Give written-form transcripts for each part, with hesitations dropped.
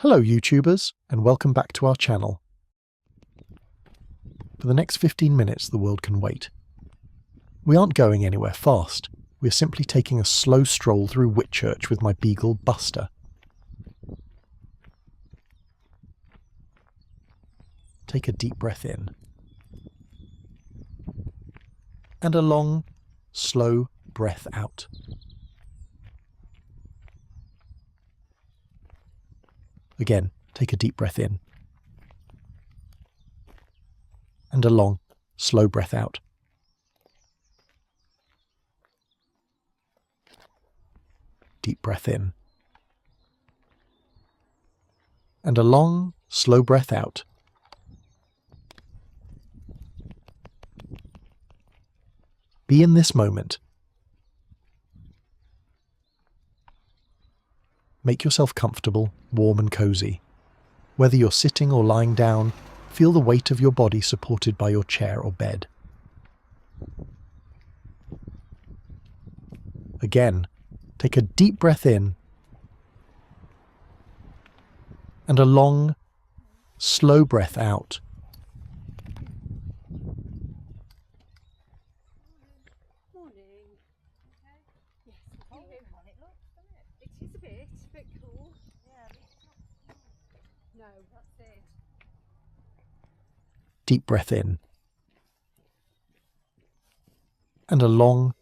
Hello YouTubers, and welcome back to our channel. For the next 15 minutes the world can wait. We aren't going anywhere fast, we're simply taking a slow stroll through Whitchurch with my Beagle Buster. Take a deep breath in. And a long, slow breath out. Again, take a deep breath in. And a long, slow breath out. Deep breath in. And a long, slow breath out. Be in this moment. Make yourself comfortable, warm and cozy. Whether you're sitting or lying down, feel the weight of your body supported by your chair or bed. Again, take a deep breath in and a long, slow breath out. Deep breath in. And a long,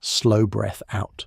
slow breath out.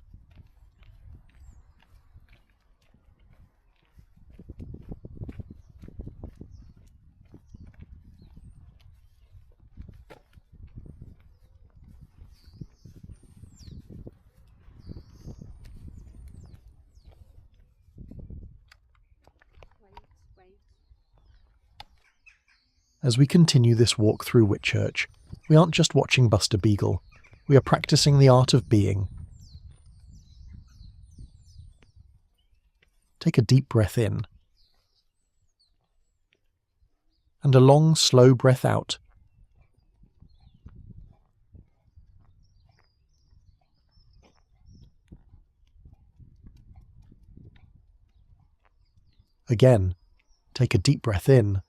As we continue this walk through Whitchurch, we aren't just watching Buster Beagle, we are practicing the art of being. Take a deep breath in. And a long, slow breath out. Again, take a deep breath in.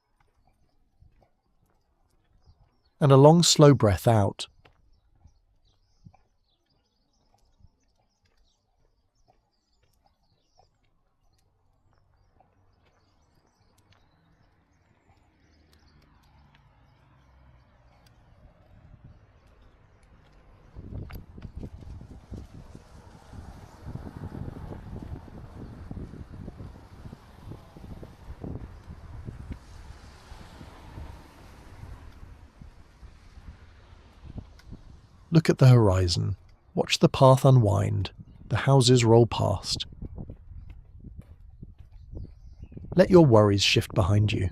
And a long, slow breath out. Look at the horizon. Watch the path unwind. The houses roll past. Let your worries shift behind you.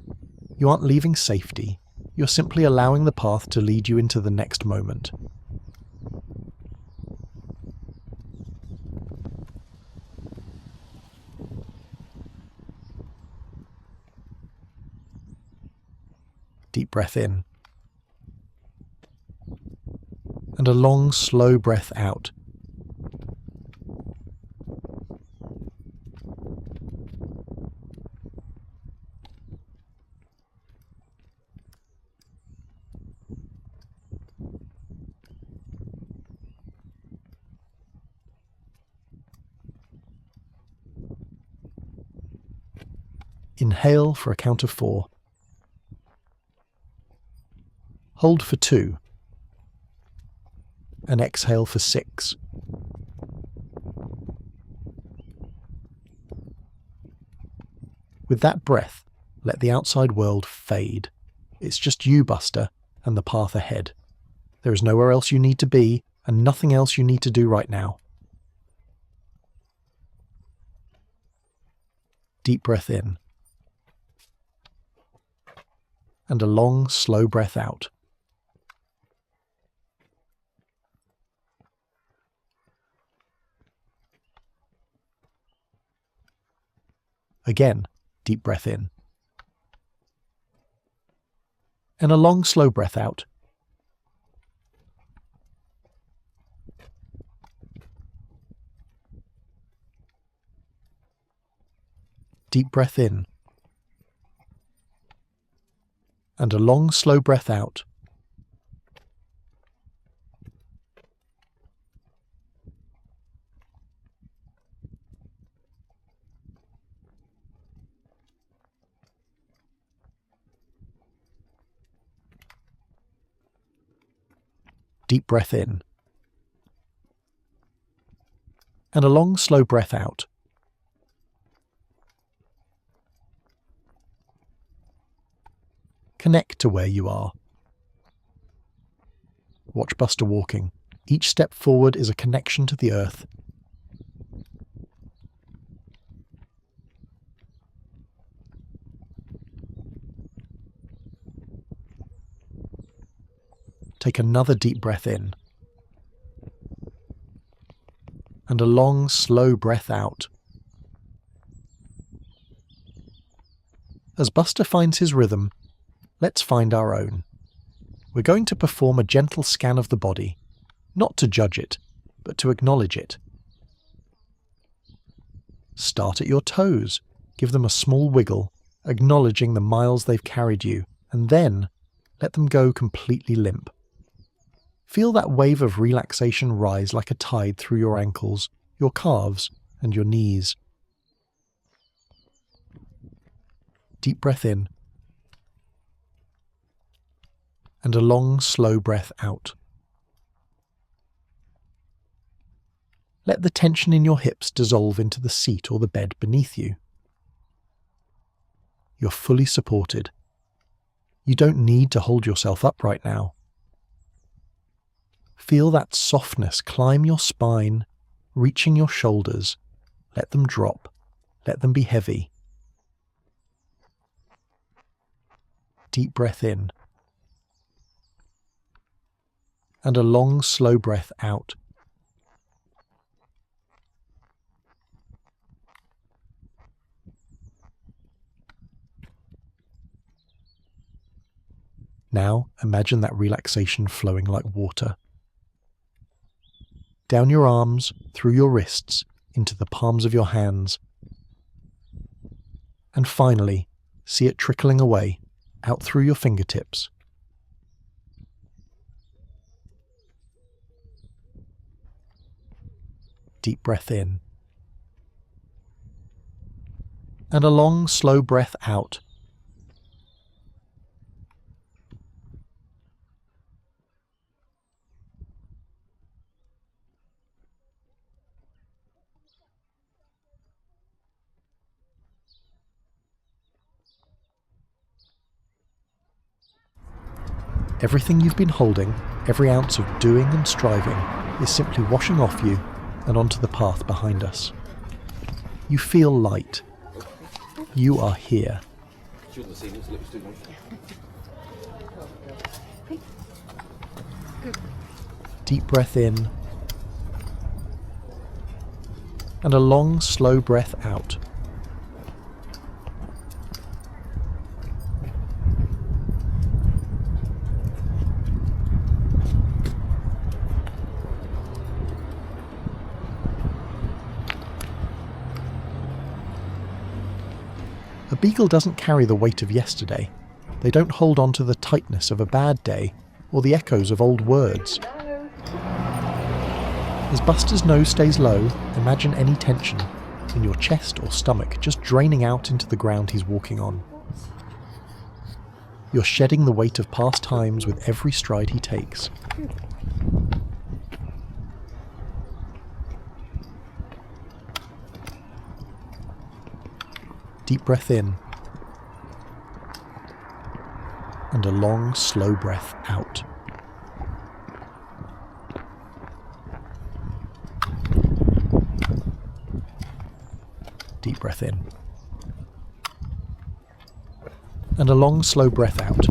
You aren't leaving safety. You're simply allowing the path to lead you into the next moment. Deep breath in. And a long, slow breath out. Inhale for a count of 4. Hold for 2. And exhale for 6. With that breath, let the outside world fade. It's just you, Buster, and the path ahead. There is nowhere else you need to be, and nothing else you need to do right now. Deep breath in. And a long, slow breath out. Again, deep breath in. And a long, slow breath out. Deep breath in. And a long, slow breath out. Deep breath in. And a long, slow breath out. Connect to where you are. Watch Buster walking. Each step forward is a connection to the earth. Take another deep breath in. And a long, slow breath out. As Buster finds his rhythm, let's find our own. We're going to perform a gentle scan of the body, not to judge it, but to acknowledge it. Start at your toes, give them a small wiggle, acknowledging the miles they've carried you, and then let them go completely limp. Feel that wave of relaxation rise like a tide through your ankles, your calves, and your knees. Deep breath in. And a long, slow breath out. Let the tension in your hips dissolve into the seat or the bed beneath you. You're fully supported. You don't need to hold yourself up right now. Feel that softness climb your spine, reaching your shoulders. Let them drop. Let them be heavy. Deep breath in. And a long, slow breath out. Now imagine that relaxation flowing like water. Down your arms, through your wrists, into the palms of your hands. And finally, see it trickling away, out through your fingertips. Deep breath in. And a long, slow breath out. Everything you've been holding, every ounce of doing and striving, is simply washing off you and onto the path behind us. You feel light. You are here. Deep breath in. And a long, slow breath out. A beagle doesn't carry the weight of yesterday. They don't hold on to the tightness of a bad day or the echoes of old words. As Buster's nose stays low, imagine any tension in your chest or stomach just draining out into the ground he's walking on. You're shedding the weight of past times with every stride he takes. Deep breath in. And a long, slow breath out. Deep breath in. And a long, slow breath out.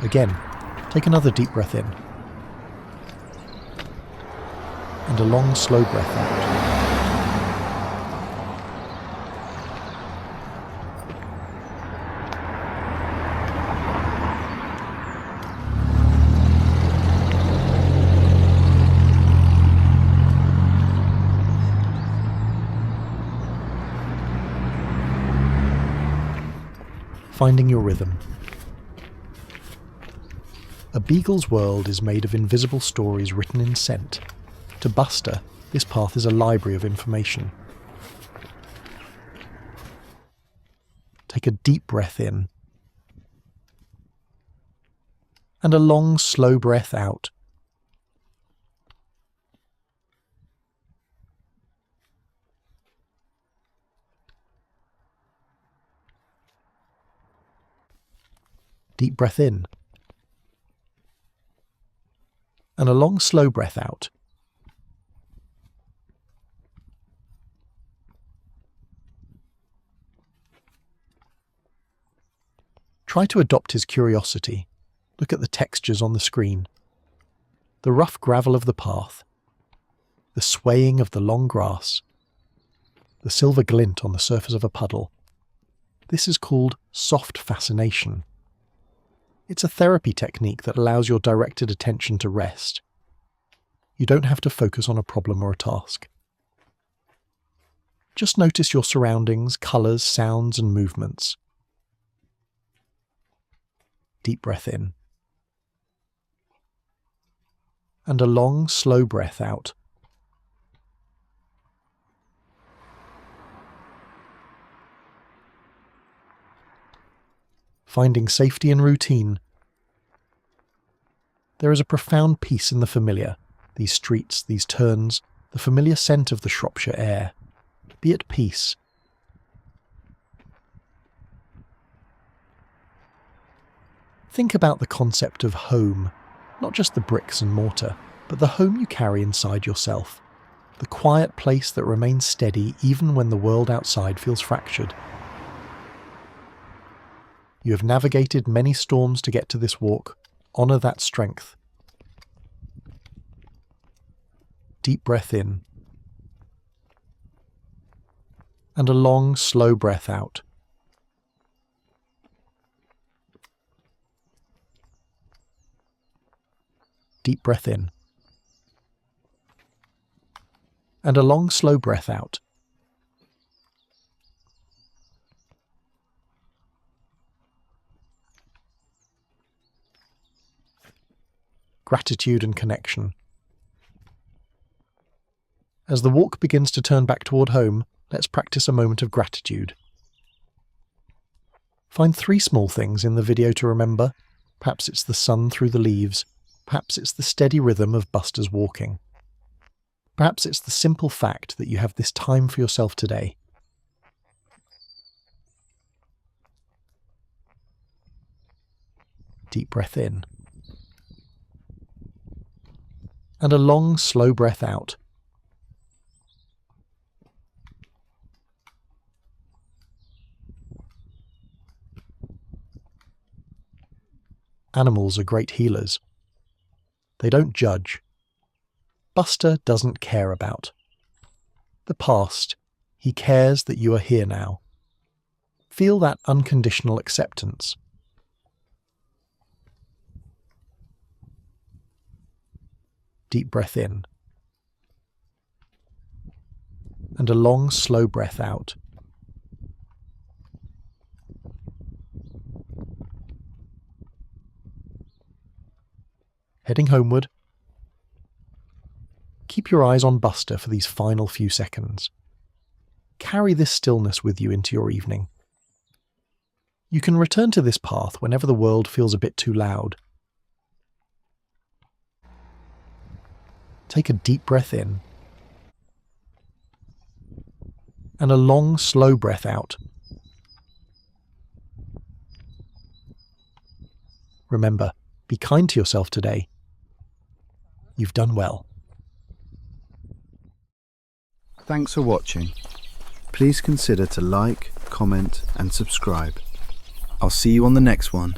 Again, take another deep breath in. and a long, slow breath out. Finding your rhythm. A beagle's world is made of invisible stories written in scent. To Buster, this path is a library of information. Take a deep breath in and a long, slow breath out. Deep breath in and a long, slow breath out. Try to adopt his curiosity. Look at the textures on the screen. The rough gravel of the path, the swaying of the long grass, the silver glint on the surface of a puddle. This is called soft fascination. It's a therapy technique that allows your directed attention to rest. You don't have to focus on a problem or a task. Just notice your surroundings, colours, sounds and movements. Deep breath in and a long, slow breath out. Finding safety in routine. There is a profound peace in the familiar, these streets, these turns, the familiar scent of the Shropshire air. Be at peace. Think about the concept of home, not just the bricks and mortar, but the home you carry inside yourself, the quiet place that remains steady even when the world outside feels fractured. You have navigated many storms to get to this walk. Honour that strength. Deep breath in and a long, slow breath out. Deep breath in and a long, slow breath out. Gratitude and connection. As the walk begins to turn back toward home, let's practice a moment of gratitude. Find 3 small things in the video to remember. Perhaps it's the sun through the leaves. Perhaps it's the steady rhythm of Buster's walking. Perhaps it's the simple fact that you have this time for yourself today. Deep breath in and a long, slow breath out. Animals are great healers. They don't judge. Buster doesn't care about the past. He cares that you are here now. Feel that unconditional acceptance. Deep breath in and a long, slow breath out. Heading homeward. Keep your eyes on Buster for these final few seconds. Carry this stillness with you into your evening. You can return to this path whenever the world feels a bit too loud. Take a deep breath in and a long, slow breath out. Remember, be kind to yourself today. You've done well. Thanks for watching. Please consider to like, comment and subscribe. I'll see you on the next one.